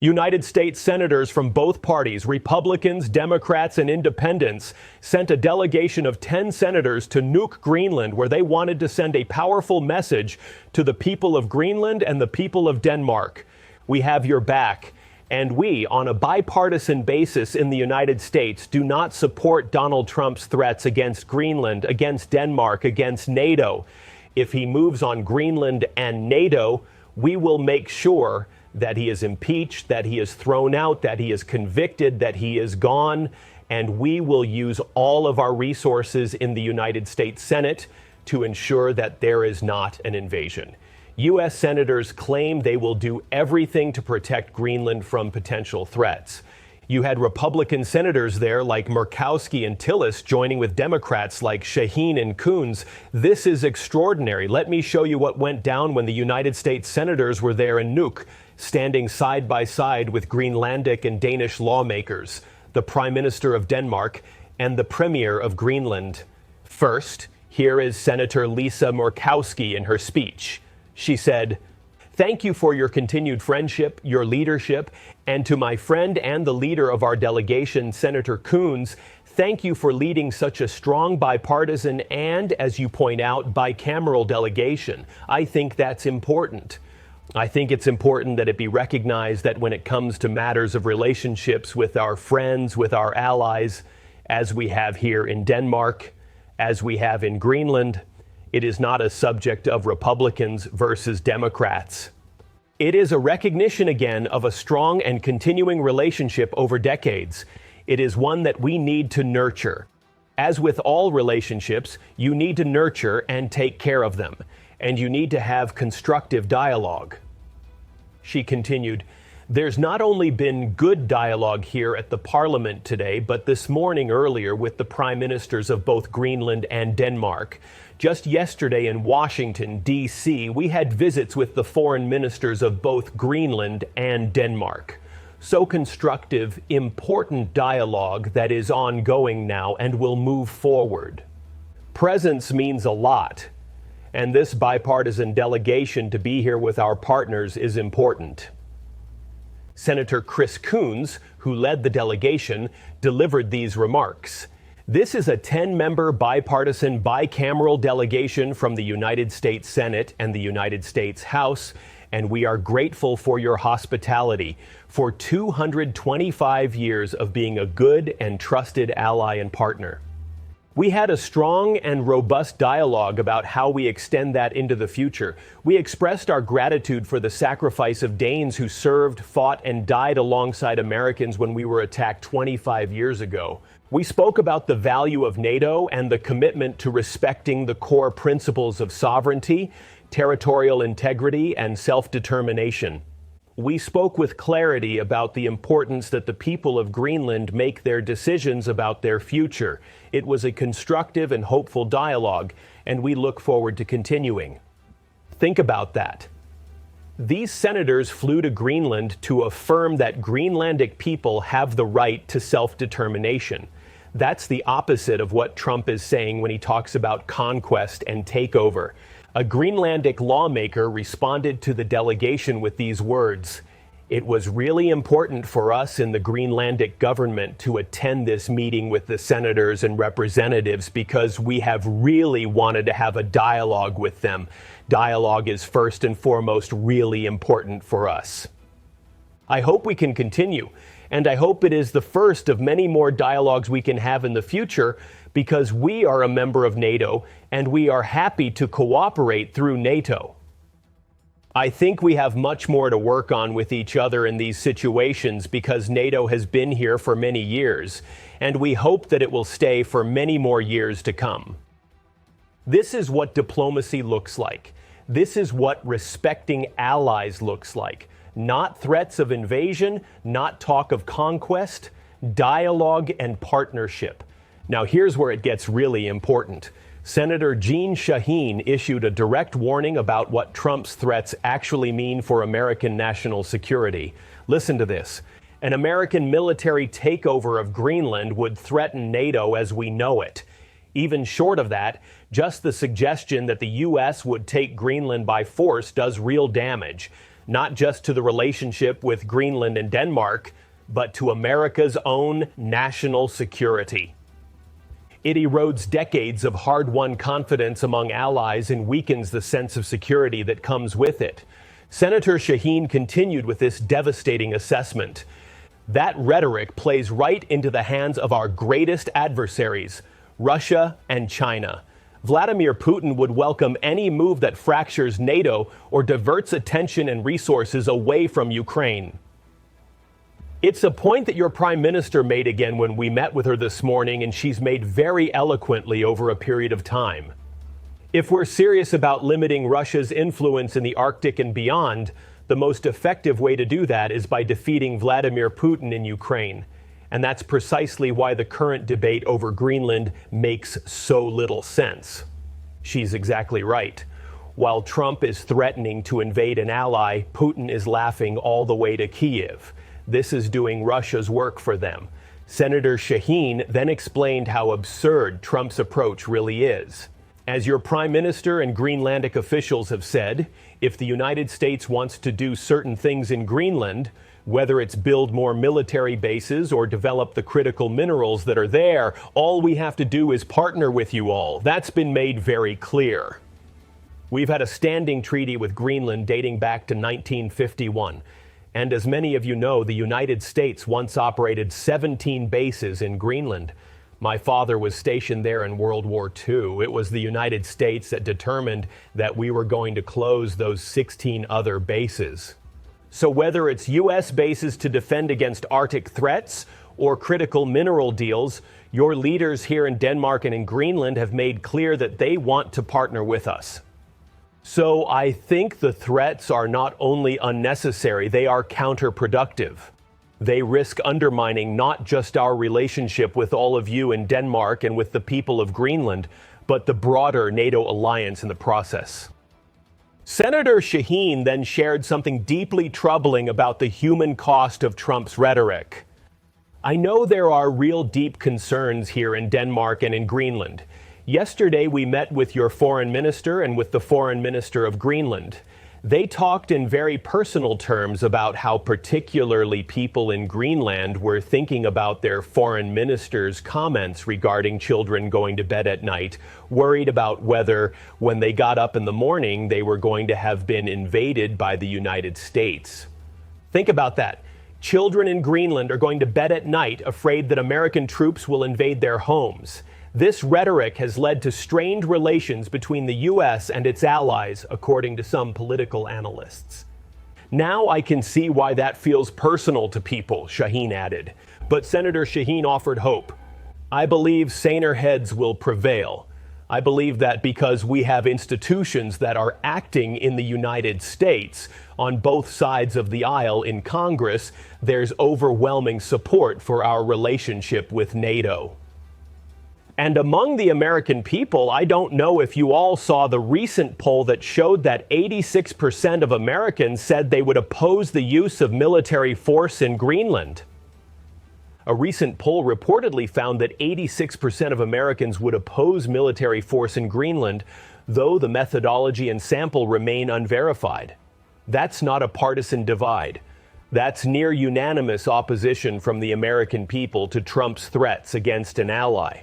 United States senators from both parties, Republicans, Democrats, and Independents, sent a delegation of 10 senators to Nuuk, Greenland, where they wanted to send a powerful message to the people of Greenland and the people of Denmark. We have your back. And we, on a bipartisan basis in the United States, do not support Donald Trump's threats against Greenland, against Denmark, against NATO. If he moves on Greenland and NATO, we will make sure that he is impeached, that he is thrown out, that he is convicted, that he is gone, and we will use all of our resources in the United States Senate to ensure that there is not an invasion. U.S. senators claim they will do everything to protect Greenland from potential threats. You had Republican senators there like Murkowski and Tillis joining with Democrats like Shaheen and Coons. This is extraordinary. Let me show you what went down when the United States senators were there in Nuuk, standing side by side with Greenlandic and Danish lawmakers, the Prime Minister of Denmark, and the Premier of Greenland. First, here is Senator Lisa Murkowski in her speech. She said, "Thank you for your continued friendship, your leadership, and to my friend and the leader of our delegation, Senator Coons, thank you for leading such a strong bipartisan and, as you point out, bicameral delegation. I think that's important. I think it's important that it be recognized that when it comes to matters of relationships with our friends, with our allies, as we have here in Denmark, as we have in Greenland, it is not a subject of Republicans versus Democrats. It is a recognition again of a strong and continuing relationship over decades. It is one that we need to nurture. As with all relationships, you need to nurture and take care of them, and you need to have constructive dialogue." She continued, "There's not only been good dialogue here at the Parliament today, but this morning earlier with the Prime Ministers of both Greenland and Denmark. Just yesterday in Washington, D.C., we had visits with the foreign ministers of both Greenland and Denmark. So constructive, important dialogue that is ongoing now and will move forward. Presence means a lot, and this bipartisan delegation to be here with our partners is important." Senator Chris Coons, who led the delegation, delivered these remarks. "This is a 10-member bipartisan bicameral delegation from the United States Senate and the United States House, and we are grateful for your hospitality, for 225 years of being a good and trusted ally and partner. We had a strong and robust dialogue about how we extend that into the future. We expressed our gratitude for the sacrifice of Danes who served, fought, and died alongside Americans when we were attacked 25 years ago. We spoke about the value of NATO and the commitment to respecting the core principles of sovereignty, territorial integrity, and self-determination. We spoke with clarity about the importance that the people of Greenland make their decisions about their future. It was a constructive and hopeful dialogue, and we look forward to continuing." Think about that. These senators flew to Greenland to affirm that Greenlandic people have the right to self-determination. That's the opposite of what Trump is saying when he talks about conquest and takeover. A Greenlandic lawmaker responded to the delegation with these words, "It was really important for us in the Greenlandic government to attend this meeting with the senators and representatives because we have really wanted to have a dialogue with them. Dialogue is first and foremost really important for us." I hope we can continue, and I hope it is the first of many more dialogues we can have in the future, because we are a member of NATO and we are happy to cooperate through NATO. I think we have much more to work on with each other in these situations because NATO has been here for many years, and we hope that it will stay for many more years to come. This is what diplomacy looks like. This is what respecting allies looks like. Not threats of invasion, not talk of conquest, dialogue and partnership. Now here's where it gets really important. Senator Jeanne Shaheen issued a direct warning about what Trump's threats actually mean for American national security. Listen to this. An American military takeover of Greenland would threaten NATO as we know it. Even short of that, just the suggestion that the U.S. would take Greenland by force does real damage. not just to the relationship with Greenland and Denmark, but to America's own national security. It erodes decades of hard-won confidence among allies and weakens the sense of security that comes with it. Senator Shaheen continued with this devastating assessment. That rhetoric plays right into the hands of our greatest adversaries, Russia and China. Vladimir Putin would welcome any move that fractures NATO or diverts attention and resources away from Ukraine. It's a point that your prime minister made again when we met with her this morning, and she's made very eloquently over a period of time. If we're serious about limiting Russia's influence in the Arctic and beyond, the most effective way to do that is by defeating Vladimir Putin in Ukraine. And that's precisely why the current debate over Greenland makes so little sense. She's exactly right. While Trump is threatening to invade an ally, Putin is laughing all the way to Kyiv. This is doing Russia's work for them. Senator Shaheen then explained how absurd Trump's approach really is. As your prime minister and Greenlandic officials have said, if the United States wants to do certain things in Greenland, whether it's build more military bases or develop the critical minerals that are there, all we have to do is partner with you all. That's been made very clear. We've had a standing treaty with Greenland dating back to 1951. And as many of you know, the United States once operated 17 bases in Greenland. My father was stationed there in World War II. It was the United States that determined that we were going to close those 16 other bases. So whether it's U.S. bases to defend against Arctic threats or critical mineral deals, your leaders here in Denmark and in Greenland have made clear that they want to partner with us. So I think the threats are not only unnecessary, they are counterproductive. They risk undermining not just our relationship with all of you in Denmark and with the people of Greenland, but the broader NATO alliance in the process. Senator Shaheen then shared something deeply troubling about the human cost of Trump's rhetoric. I know there are real deep concerns here in Denmark and in Greenland. Yesterday, we met with your foreign minister and with the foreign minister of Greenland. They talked in very personal terms about how particularly people in Greenland were thinking about their foreign minister's comments regarding children going to bed at night, worried about whether, when they got up in the morning, they were going to have been invaded by the United States. Think about that. Children in Greenland are going to bed at night afraid that American troops will invade their homes. This rhetoric has led to strained relations between the U.S. and its allies, according to some political analysts. Now I can see why that feels personal to people, Shaheen added. But Senator Shaheen offered hope. I believe saner heads will prevail. I believe that because we have institutions that are acting in the United States on both sides of the aisle in Congress, there's overwhelming support for our relationship with NATO. And among the American people, I don't know if you all saw the recent poll that showed that 86% of Americans said they would oppose the use of military force in Greenland. A recent poll reportedly found that 86% of Americans would oppose military force in Greenland, though the methodology and sample remain unverified. That's not a partisan divide. That's near unanimous opposition from the American people to Trump's threats against an ally.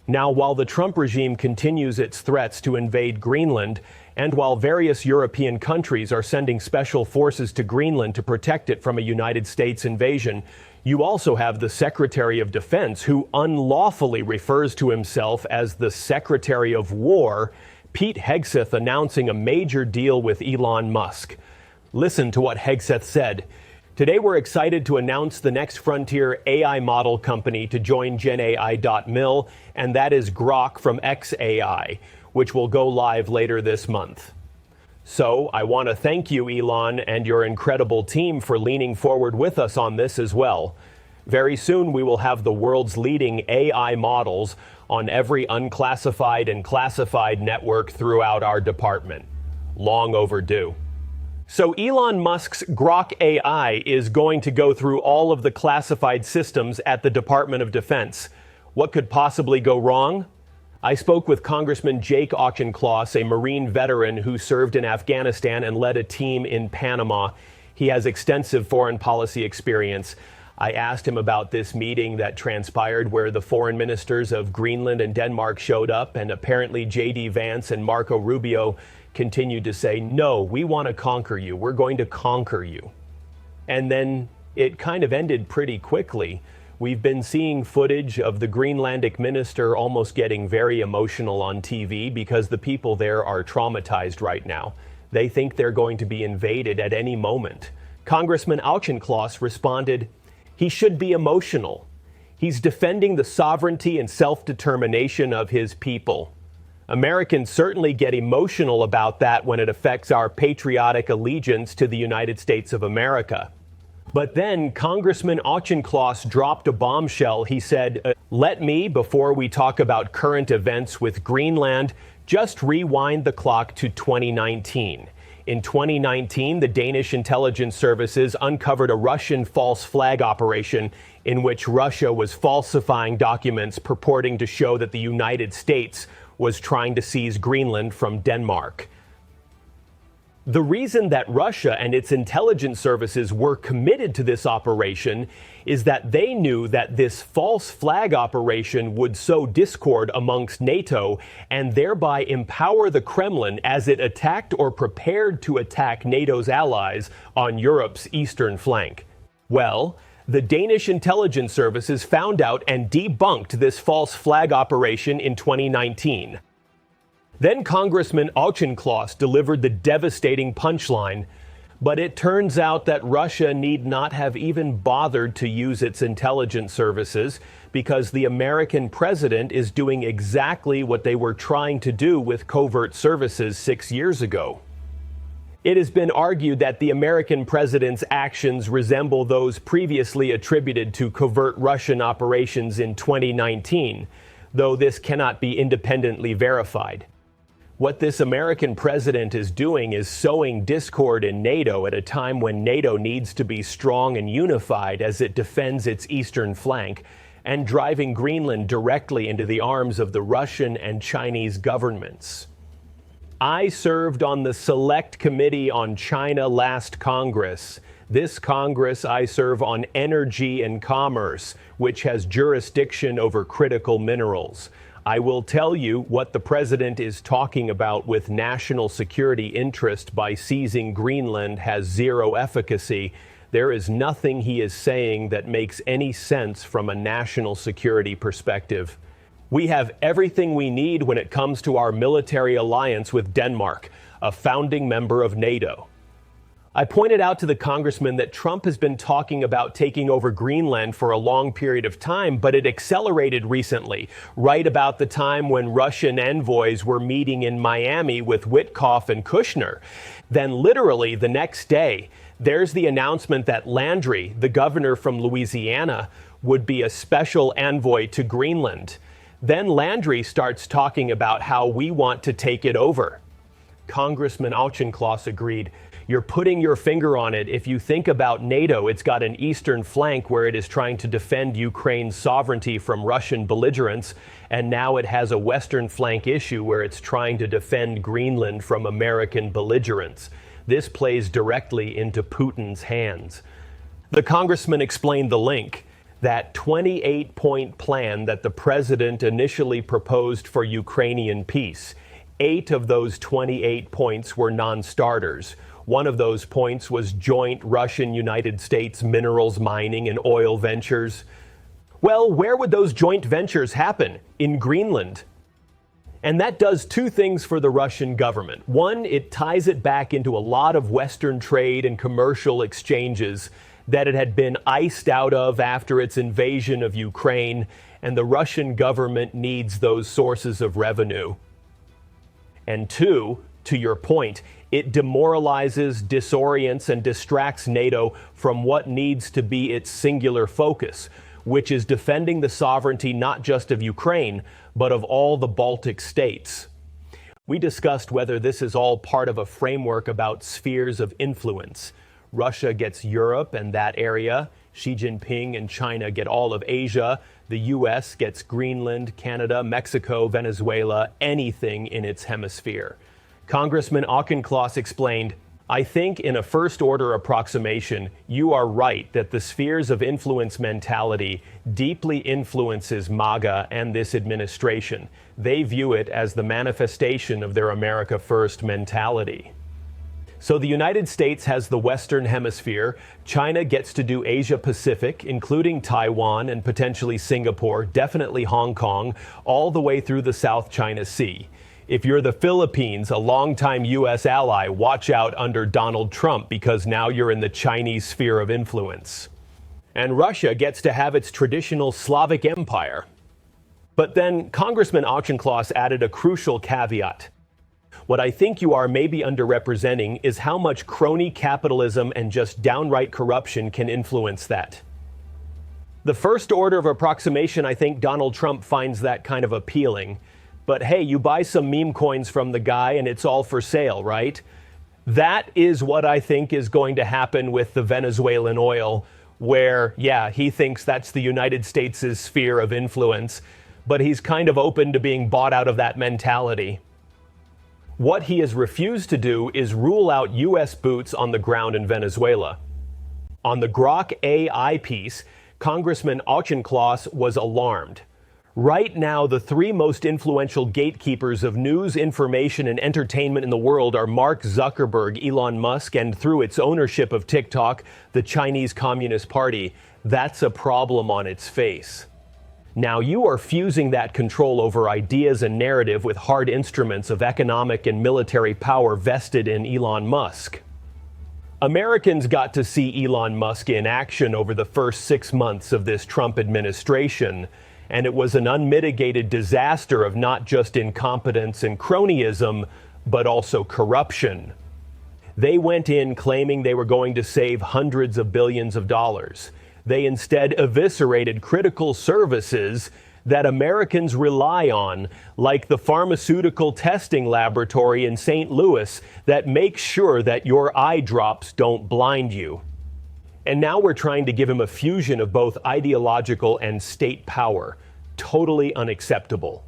Now, while the Trump regime continues its threats to invade Greenland, and while various European countries are sending special forces to Greenland to protect it from a United States invasion, you also have the Secretary of Defense, who unlawfully refers to himself as the Secretary of War, Pete Hegseth, announcing a major deal with Elon Musk. Listen to what Hegseth said. Today, we're excited to announce the next frontier AI model company to join GenAI.mil, and that is Grok from XAI, which will go live later this month. So I want to thank you, Elon, and your incredible team for leaning forward with us on this as well. Very soon, we will have the world's leading AI models on every unclassified and classified network throughout our department. Long overdue. So Elon Musk's Grok AI is going to go through all of the classified systems at the Department of Defense. What could possibly go wrong? I spoke with Congressman Jake Auchincloss, a Marine veteran who served in Afghanistan and led a team in Panama. He has extensive foreign policy experience. I asked him about this meeting that transpired where the foreign ministers of Greenland and Denmark showed up, and apparently J.D. Vance and Marco Rubio continued to say, no, we want to conquer you. We're going to conquer you. And then it kind of ended pretty quickly. We've been seeing footage of the Greenlandic minister almost getting very emotional on TV because the people there are traumatized right now. They think they're going to be invaded at any moment. Congressman Auchincloss responded, he should be emotional. He's defending the sovereignty and self-determination of his people. Americans certainly get emotional about that when it affects our patriotic allegiance to the United States of America. But then Congressman Auchincloss dropped a bombshell. He said, let me, before we talk about current events with Greenland, just rewind the clock to 2019. In 2019, the Danish intelligence services uncovered a Russian false flag operation in which Russia was falsifying documents purporting to show that the United States was trying to seize Greenland from Denmark. The reason that Russia and its intelligence services were committed to this operation is that they knew that this false flag operation would sow discord amongst NATO and thereby empower the Kremlin as it attacked or prepared to attack NATO's allies on Europe's eastern flank. Well, the Danish intelligence services found out and debunked this false flag operation in 2019. Then Congressman Auchincloss delivered the devastating punchline, but it turns out that Russia need not have even bothered to use its intelligence services because the American president is doing exactly what they were trying to do with covert services 6 years ago. It has been argued that the American president's actions resemble those previously attributed to covert Russian operations in 2019, though this cannot be independently verified. What this American president is doing is sowing discord in NATO at a time when NATO needs to be strong and unified as it defends its eastern flank, and driving Greenland directly into the arms of the Russian and Chinese governments. I served on the Select Committee on China last Congress. This Congress, I serve on Energy and Commerce, which has jurisdiction over critical minerals. I will tell you what the president is talking about with national security interest by seizing Greenland has zero efficacy. There is nothing he is saying that makes any sense from a national security perspective. We have everything we need when it comes to our military alliance with Denmark, a founding member of NATO. I pointed out to the congressman that Trump has been talking about taking over Greenland for a long period of time, but it accelerated recently, right about the time when Russian envoys were meeting in Miami with Witkoff and Kushner. Then literally the next day, there's the announcement that Landry, the governor from Louisiana, would be a special envoy to Greenland. Then Landry starts talking about how we want to take it over. Congressman Auchincloss agreed. You're putting your finger on it. If you think about NATO, it's got an eastern flank where it is trying to defend Ukraine's sovereignty from Russian belligerents, and now it has a western flank issue where it's trying to defend Greenland from American belligerents. This plays directly into Putin's hands. The congressman explained the link. That 28-point plan that the president initially proposed for Ukrainian peace. 8 of those 28 points were non-starters. One of those points was joint Russian-United States minerals mining and oil ventures. Well, where would those joint ventures happen? In Greenland. And that does 2 things for the Russian government. One, it ties it back into a lot of Western trade and commercial exchanges that it had been iced out of after its invasion of Ukraine, and the Russian government needs those sources of revenue. And 2, to your point, it demoralizes, disorients, and distracts NATO from what needs to be its singular focus, which is defending the sovereignty not just of Ukraine, but of all the Baltic states. We discussed whether this is all part of a framework about spheres of influence. Russia gets Europe and that area. Xi Jinping and China get all of Asia. The U.S. gets Greenland, Canada, Mexico, Venezuela, anything in its hemisphere. Congressman Auchincloss explained, I think in a first-order approximation, you are right that the spheres of influence mentality deeply influences MAGA and this administration. They view it as the manifestation of their America First mentality. So the United States has the Western Hemisphere. China gets to do Asia Pacific, including Taiwan and potentially Singapore, definitely Hong Kong, all the way through the South China Sea. If you're the Philippines, a longtime U.S. ally, watch out under Donald Trump because now you're in the Chinese sphere of influence. And Russia gets to have its traditional Slavic empire. But then Congressman Auchincloss added a crucial caveat. What I think you are maybe underrepresenting is how much crony capitalism and just downright corruption can influence that. The first order of approximation, I think Donald Trump finds that kind of appealing. But hey, you buy some meme coins from the guy and it's all for sale, right? That is what I think is going to happen with the Venezuelan oil, where, yeah, he thinks that's the United States' sphere of influence, but he's kind of open to being bought out of that mentality. What he has refused to do is rule out U.S. boots on the ground in Venezuela. On the Grok AI piece, Congressman Auchincloss was alarmed. Right now, the three most influential gatekeepers of news, information, and entertainment in the world are Mark Zuckerberg, Elon Musk, and through its ownership of TikTok, the Chinese Communist Party. That's a problem on its face. Now, you are fusing that control over ideas and narrative with hard instruments of economic and military power vested in Elon Musk. Americans got to see Elon Musk in action over the first 6 months of this Trump administration, and it was an unmitigated disaster of not just incompetence and cronyism, but also corruption. They went in claiming they were going to save hundreds of billions of dollars. They instead eviscerated critical services that Americans rely on, like the pharmaceutical testing laboratory in St. Louis that makes sure that your eye drops don't blind you. And now we're trying to give him a fusion of both ideological and state power. Totally unacceptable.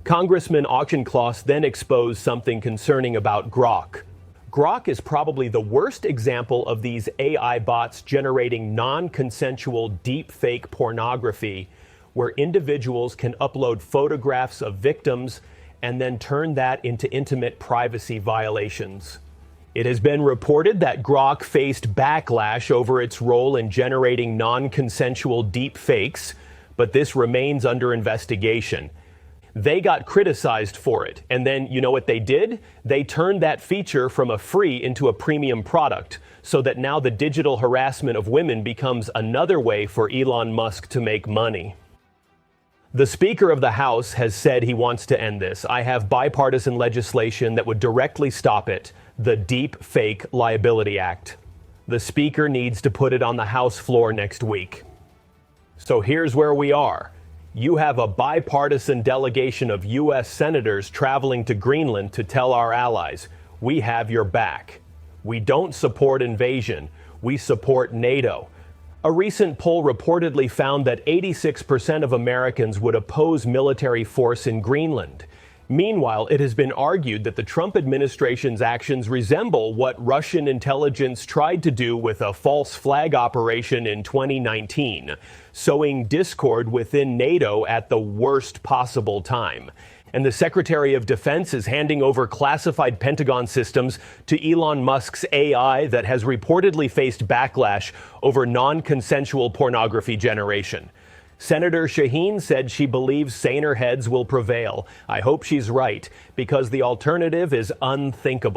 Congressman Auchincloss then exposed something concerning about Grok. Grok is probably the worst example of these AI bots generating non-consensual deep-fake pornography, where individuals can upload photographs of victims and then turn that into intimate privacy violations. It has been reported that Grok faced backlash over its role in generating non-consensual deepfakes, but this remains under investigation. They got criticized for it, and then you know what they did? They turned that feature from a free into a premium product, so that now the digital harassment of women becomes another way for Elon Musk to make money. The Speaker of the House has said he wants to end this. I have bipartisan legislation that would directly stop it, the Deep Fake Liability Act. The Speaker needs to put it on the House floor next week. So here's where we are. You have a bipartisan delegation of U.S. senators traveling to Greenland to tell our allies, we have your back. We don't support invasion. We support NATO. A recent poll reportedly found that 86% of Americans would oppose military force in Greenland. Meanwhile, it has been argued that the Trump administration's actions resemble what Russian intelligence tried to do with a false flag operation in 2019, sowing discord within NATO at the worst possible time. And the Secretary of Defense is handing over classified Pentagon systems to Elon Musk's AI that has reportedly faced backlash over non-consensual pornography generation. Senator Shaheen said she believes saner heads will prevail. I hope she's right, because the alternative is unthinkable.